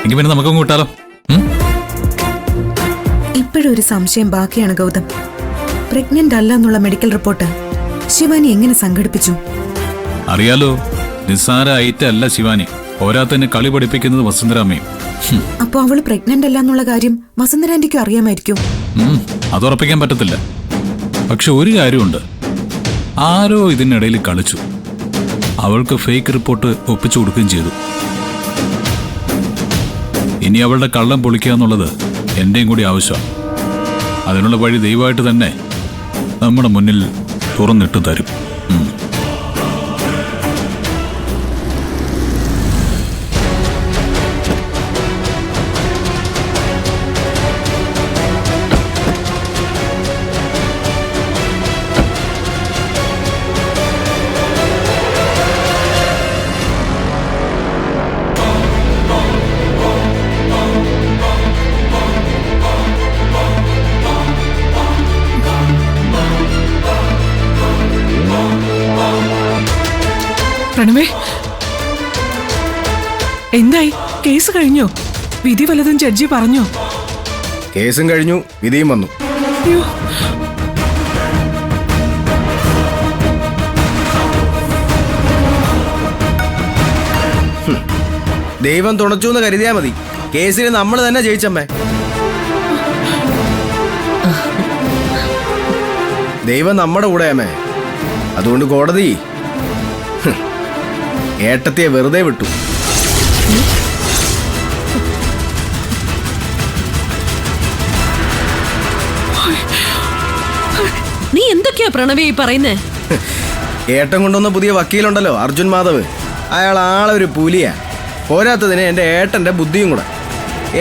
എങ്കിൽ പിന്നെ നമുക്കും കൂട്ടാലോ. ഇപ്പോഴും ഒരു സംശയം ബാക്കിയാണ് ഗൗതം. പ്രഗ്നന്റ് അല്ല എന്നുള്ള മെഡിക്കൽ റിപ്പോർട്ട് ശിവാനി എങ്ങനെ സംഘടിപ്പിച്ചു? അറിയാലോ, നിസ്സാര ഐറ്റം അല്ല ശിവാനി. പോരാത്തന്നെ കളി പഠിപ്പിക്കുന്നത് വസുന്ധരാമ്മയും. അപ്പൊ അവള് പ്രഗ്നന്റ് അല്ല എന്നുള്ള കാര്യം വസുന്ധരാന്റിക്കും അറിയാമായിരിക്കും. അതുറപ്പിക്കാൻ പറ്റത്തില്ല. പക്ഷെ ഒരു കാര്യമുണ്ട്, ആരോ ഇതിനിടയിൽ കളിച്ചു. അവൾക്ക് ഫേക്ക് റിപ്പോർട്ട് ഒപ്പിച്ചു കൊടുക്കുകയും ചെയ്തു. ഇനി അവളുടെ കള്ളം പൊളിക്കുക എന്നുള്ളത് എന്റെയും കൂടി ആവശ്യമാണ്. അതിനുള്ള വഴി ദൈവമായിട്ട് തന്നെ നമ്മുടെ മുന്നിൽ തുറന്നിട്ട് തരും. പ്രണവേ, എന്തായി? കേസ് കഴിഞ്ഞോ? വിധി വല്ലതും ജഡ്ജി പറഞ്ഞോ? കേസും കഴിഞ്ഞു, വിധിയും വന്നു. അയ്യോ, ദൈവം തുണച്ചു എന്ന് കരുതിയാ മതി. കേസിൽ നമ്മൾ തന്നെ ജയിച്ചമ്മേ. ദൈവം നമ്മുടെ കൂടെ അമ്മേ. അതുകൊണ്ട് കോടതി ഏട്ടത്തിയെ വെറുതെ വിട്ടു. നീ എന്തൊക്കെയാ പ്രണവേ ഈ പറയുന്നേ? ഏട്ടൻ കൊണ്ടുവന്ന പുതിയ വക്കീലുണ്ടല്ലോ, അർജുൻ മാധവ്. അയാൾ ആളൊരു പുലിയാ. പോരാത്തതിന് എന്റെ ഏട്ടന്റെ ബുദ്ധിയും കൂടെ.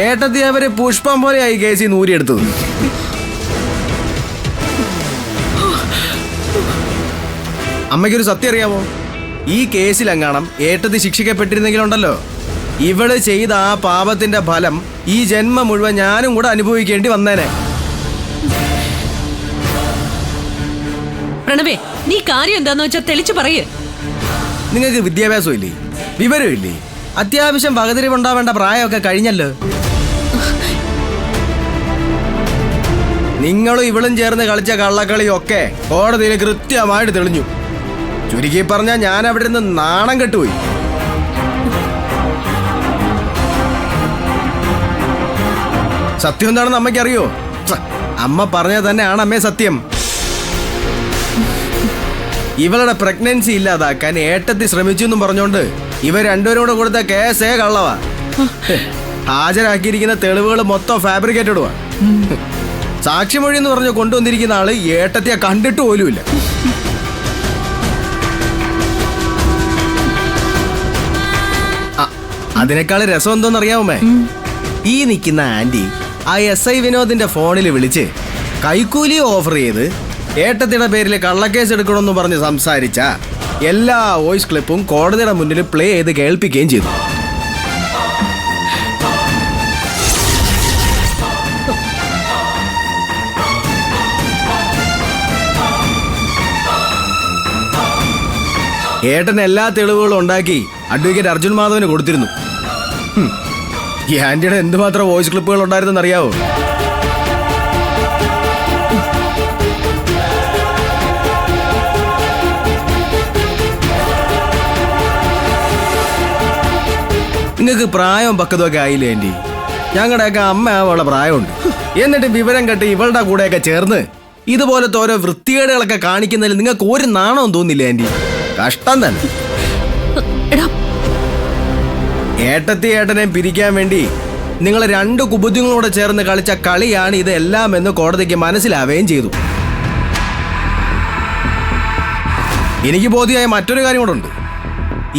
ഏട്ടത്തി അവര് പുഷ്പം പോലെയായി കേസിൽ നൂരിയെടുത്തത്. അമ്മയ്ക്കൊരു സത്യം അറിയാമോ? ഈ കേസിലെങ്ങാണം ഏട്ടത്തി ശിക്ഷിക്കപ്പെട്ടിരുന്നെങ്കിലുണ്ടല്ലോ, ഇവള് ചെയ്ത ആ പാപത്തിന്റെ ഫലം ഈ ജന്മം മുഴുവൻ ഞാനും കൂടെ അനുഭവിക്കേണ്ടി വന്നേനെ. പ്രണവേ, നീ കാര്യം എന്താന്ന് വെച്ചാൽ തെളിച്ചു പറയേ. നിങ്ങൾക്ക് വിദ്യാഭ്യാസം ഇല്ലേ? വിവരമില്ലേ? അത്യാവശ്യം വകതിരിവുണ്ടാവേണ്ട പ്രായമൊക്കെ കഴിഞ്ഞല്ലോ. നിങ്ങളും ഇവളും ചേർന്ന് കളിച്ച കള്ളക്കളിയൊക്കെ കോടതിയിൽ കൃത്യമായിട്ട് തെളിഞ്ഞു. ചുരുക്കി പറഞ്ഞാൽ ഞാൻ അവിടെ നിന്ന് നാണം കെട്ടുപോയി. സത്യം എന്താണെന്ന് അമ്മയ്ക്കറിയോ? അമ്മ പറഞ്ഞത് തന്നെയാണ് അമ്മേ സത്യം. ഇവളുടെ പ്രഗ്നൻസി ഇല്ലാതാക്കാൻ ഏട്ടത്തി ശ്രമിച്ചു എന്നും പറഞ്ഞോണ്ട് ഇവർ രണ്ടുപേരും കൂടെ കൊടുത്ത കേസേ കള്ളവാ. ഹാജരാക്കിയിരിക്കുന്ന തെളിവുകൾ മൊത്തം ഫാബ്രിക്കേറ്റഡുവാ. സാക്ഷിമൊഴി എന്ന് പറഞ്ഞു കൊണ്ടുവന്നിരിക്കുന്ന ആള് ഏട്ടത്തിയെ കണ്ടിട്ട് പോലുമില്ല. അതിനേക്കാൾ രസം എന്തോന്നറിയാമേ? ഈ നിൽക്കുന്ന ആന്റി ആ SI വിനോദിന്റെ ഫോണിൽ വിളിച്ച് കൈക്കൂലി ഓഫർ ചെയ്ത് ഏട്ടത്തിയുടെ പേരിൽ കള്ളക്കേസ് എടുക്കണമെന്ന് പറഞ്ഞ് സംസാരിച്ച എല്ലാ വോയിസ് ക്ലിപ്പും കോടതിയുടെ മുന്നിൽ പ്ലേ ചെയ്ത് കേൾപ്പിക്കുകയും ചെയ്തു. ഏട്ടൻ എല്ലാ തെളിവുകളും ഉണ്ടാക്കി അഡ്വക്കേറ്റ് അർജുൻ മാധവന് കൊടുത്തിരുന്നു. ഈ ആന്റിയുടെ എന്തുമാത്രം വോയിസ് ക്ലിപ്പുകൾ ഉണ്ടായിരുന്നെന്ന് അറിയാവോ? നിങ്ങൾക്ക് പ്രായവും പക്വതയൊക്കെ ആയില്ലേ ആന്റി? ഞങ്ങളുടെയൊക്കെ അമ്മ ആവുള്ള പ്രായമുണ്ട്. എന്നിട്ട് വിവരം കെട്ടി ഇവളുടെ കൂടെയൊക്കെ ചേർന്ന് ഇതുപോലത്തെ ഓരോ വൃത്തികേടുകളൊക്കെ കാണിക്കുന്നതിൽ നിങ്ങൾക്ക് ഒരു നാണവും തോന്നില്ല ആന്റി? കഷ്ടം തന്നെ. ഏട്ടത്തി ഏട്ടനെയും പിരിക്കാൻ വേണ്ടി നിങ്ങൾ രണ്ട് കുബുദ്ധികളോട് ചേർന്ന് കളിച്ച കളിയാണ് ഇതെല്ലാം എന്ന് കോടതിക്ക് മനസ്സിലാവുകയും ചെയ്തു. എനിക്ക് ബോധ്യമായ മറ്റൊരു കാര്യം കൂടെ ഉണ്ട്.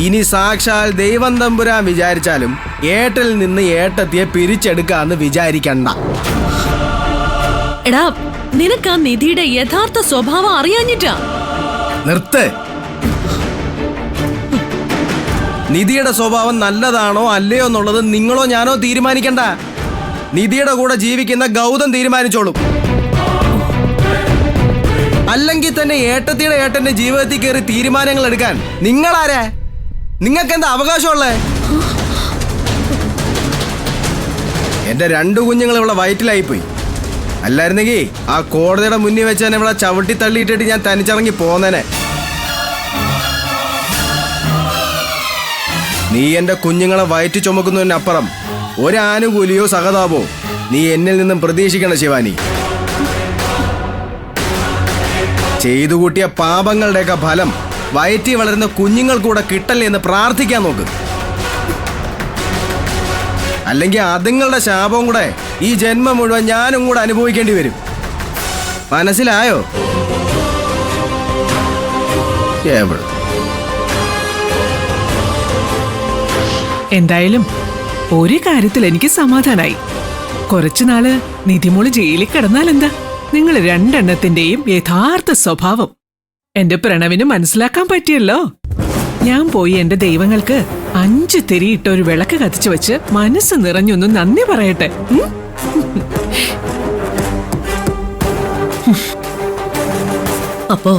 ഇനി സാക്ഷാൽ ദൈവം തമ്പുരാൻ വിചാരിച്ചാലും ഏട്ടനിൽ നിന്ന് ഏട്ടത്തിയെ പിരിച്ചെടുക്കാന്ന് വിചാരിക്കണ്ട. എടാ, നിനക്ക് ആ നിധിയുടെ യഥാർത്ഥ സ്വഭാവം അറിയാഞ്ഞിട്ടാ. നിർത്ത്. നിധിയുടെ സ്വഭാവം നല്ലതാണോ അല്ലയോ എന്നുള്ളത് നിങ്ങളോ ഞാനോ തീരുമാനിക്കണ്ട. നിധിയുടെ കൂടെ ജീവിക്കുന്ന ഗൗതം തീരുമാനിച്ചോളും. അല്ലെങ്കിൽ തന്നെ ഏട്ടത്തിയുടെ ഏട്ടന്റെ ജീവിതത്തിൽ കയറി തീരുമാനങ്ങൾ എടുക്കാൻ നിങ്ങളാരാ? നിങ്ങൾക്ക് എന്താ അവകാശമുള്ളേ? എന്റെ 2 കുഞ്ഞുങ്ങൾ ഇവിടെ വയറ്റിലായിപ്പോയി. അല്ലായിരുന്നെങ്കിൽ ആ കോടതിയുടെ മുന്നിൽ വെച്ച് തന്നെ ഇവിടെ ചവിട്ടി തള്ളിയിട്ടിട്ട് ഞാൻ തനിച്ചിറങ്ങി പോന്നേനെ. നീ എന്റെ കുഞ്ഞുങ്ങളെ വയറ്റി ചുമക്കുന്നതിനപ്പുറം ഒരാനുകൂലിയോ സഹതാപോ നീ എന്നിൽ നിന്നും പ്രതീക്ഷിക്കണ ശിവാനി. ചെയ്തു കൂട്ടിയ പാപങ്ങളുടെയൊക്കെ ഫലം വയറ്റി വളരുന്ന കുഞ്ഞുങ്ങൾക്കൂടെ കിട്ടല്ലേ എന്ന് പ്രാർത്ഥിക്കാൻ നോക്ക്. അല്ലെങ്കിൽ അതുങ്ങളുടെ ശാപവും കൂടെ ഈ ജന്മം മുഴുവൻ ഞാനും കൂടെ അനുഭവിക്കേണ്ടി വരും. മനസ്സിലായോ? എന്തായാലും ഒരു കാര്യത്തിൽ എനിക്ക് സമാധാനായി. കുറച്ചുനാള് നിധിമോള് ജയിലിൽ കിടന്നാലെന്താ? നിങ്ങൾ രണ്ടെണ്ണത്തിന്റെയും യഥാർത്ഥ സ്വഭാവം എന്റെ പ്രണവിന് മനസ്സിലാക്കാൻ പറ്റിയല്ലോ. ഞാൻ പോയി എന്റെ ദൈവങ്ങൾക്ക് 5 തിരിയിട്ട ഒരു വിളക്ക് കത്തിച്ചു വെച്ച് മനസ്സ് നിറഞ്ഞൊന്ന് നന്ദി പറയട്ടെ. അപ്പോ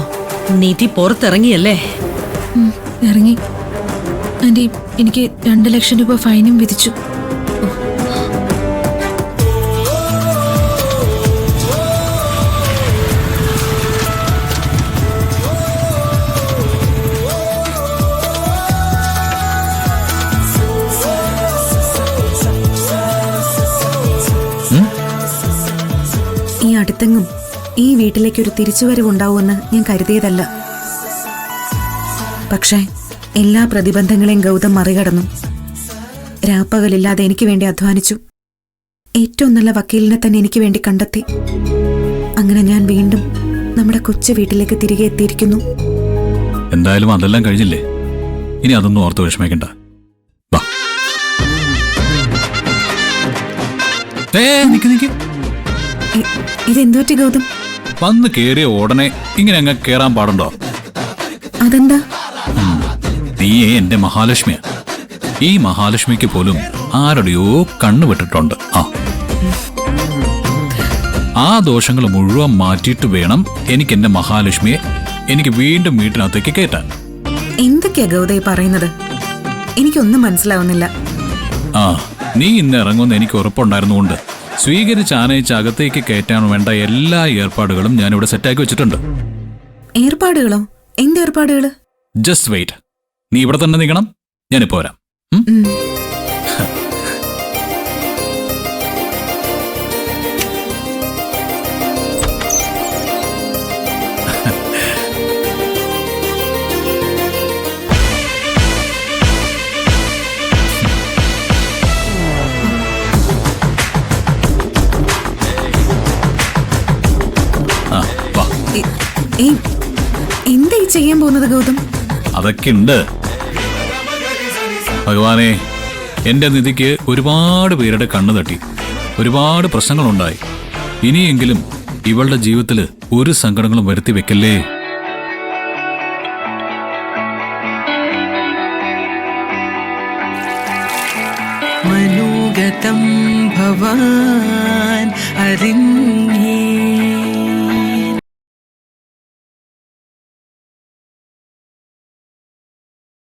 നിധി പുറത്തിറങ്ങിയല്ലേ? ഇറങ്ങി. ആന്റി, എനിക്ക് 2 ലക്ഷം രൂപ ഫൈനും വിധിച്ചു. ഈ അടുത്തെങ്ങും ഈ വീട്ടിലേക്കൊരു തിരിച്ചുവരവുണ്ടാവുമെന്ന് ഞാൻ കരുതിയതല്ല. പക്ഷേ എല്ലാ പ്രതിബന്ധങ്ങളെയും ഗൗതം മറികടന്നു. രാപ്പകലില്ലാതെ എനിക്ക് വേണ്ടി അധ്വാനിച്ചു. ഏറ്റവും നല്ല വക്കീലിനെ തന്നെ എനിക്ക് വേണ്ടി കണ്ടെത്തി. അങ്ങനെ ഞാൻ വീണ്ടും നമ്മുടെ കൊച്ചു വീട്ടിലേക്ക് തിരികെ എത്തിയിരിക്കുന്നു. എന്തായാലും അതെല്ലാം കഴിഞ്ഞില്ലേ? ഇനി അതൊന്നും ഓർത്ത് വിഷമിക്കണ്ട. വാ. നിക്ക്. ഇതെന്തുപറ്റി ഗൗതം? വന്ന് കേറിയ ഉടനെ ഇങ്ങനെ അങ്ങ് കേറാൻ പാടുണ്ടോ? അതെന്താ? നീയേ എന്റെ മഹാലക്ഷ്മിയാ. ഈ മഹാലക്ഷ്മിക്ക് പോലും ആരുടെയോ കണ്ണുപെട്ടിട്ടുണ്ട്. ആ ദോഷങ്ങൾ മുഴുവൻ മാറ്റിയിട്ട് വേണം എനിക്ക് എന്റെ മഹാലക്ഷ്മിയെ എനിക്ക് വീണ്ടും വീട്ടിനകത്തേക്ക് കയറ്റാൻ. എന്തൊക്കെയാ ഗൗതം പറയുന്നത്? എനിക്കൊന്നും മനസ്സിലാവുന്നില്ല. നീ ഇന്ന് ഇറങ്ങുമെന്ന് എനിക്ക് ഉറപ്പുണ്ടായിരുന്നുകൊണ്ട് സ്വീകരിച്ച് ആനയിച്ച് അകത്തേക്ക് കയറ്റാൻ വേണ്ട എല്ലാ ഏർപ്പാടുകളും ഞാനിവിടെ സെറ്റാക്കി വെച്ചിട്ടുണ്ട്. ഏർപ്പാടുകളോ? എന്ത് ഏർപ്പാടുകള്? Just wait. നീ ഇവിടെ തന്നെ നിൽക്കണം, ഞാനിപ്പോ വരാം. എന്താ ഈ ചെയ്യാൻ പോകുന്നത് ഗൗതം? അതൊക്കെ ഉണ്ട് ഭഗവാനെ. എന്റെ നിധിക്ക് ഒരുപാട് പേരുടെ കണ്ണു തട്ടി, ഒരുപാട് പ്രശ്നങ്ങളുണ്ടായി. ഇനിയെങ്കിലും ഇവളുടെ ജീവിതത്തില് ഒരു സങ്കടങ്ങളും വരുത്തി വെക്കല്ലേ. മനോഗതം ഭവാൻ അറിഞ്ഞേ